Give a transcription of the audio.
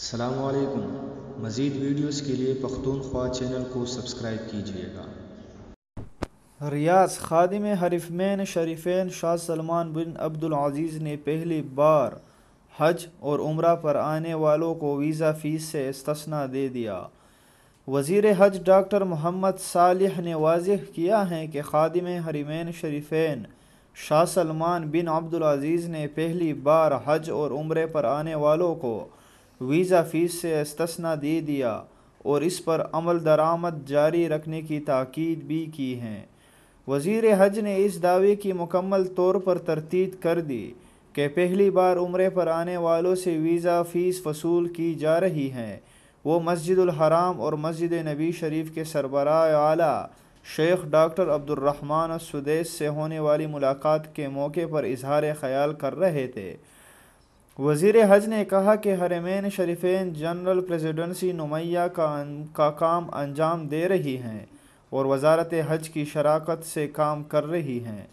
السلام علیکم۔ مزید ویڈیوز کے لیے پختونخوا چینل کو سبسکرائب کیجیے گا۔ ریاض خادم حرمین شریفین شاہ سلمان بن عبدالعزیز نے پہلی بار حج اور عمرہ پر آنے والوں کو ویزا فیس سے استثناء دے دیا۔ وزیر حج ڈاکٹر محمد صالح نے واضح کیا ہے کہ خادم حرمین شریفین شاہ سلمان بن عبدالعزیز نے پہلی بار حج اور عمرے پر آنے والوں کو ویزا فیس سے استثناء دے دیا اور اس پر عمل درآمد جاری رکھنے کی تاکید بھی کی ہے۔ وزیر حج نے اس دعوے کی مکمل طور پر تردید کر دی کہ پہلی بار عمرے پر آنے والوں سے ویزا فیس وصول کی جا رہی ہے۔ وہ مسجد الحرام اور مسجد نبی شریف کے سربراہ اعلیٰ شیخ ڈاکٹر عبدالرحمن السدیس سے ہونے والی ملاقات کے موقع پر اظہار خیال کر رہے تھے۔ وزیر حج نے کہا کہ حرمین شریفین جنرل پریزیڈنسی نمایاں کا کام انجام دے رہی ہیں اور وزارت حج کی شراکت سے کام کر رہی ہیں۔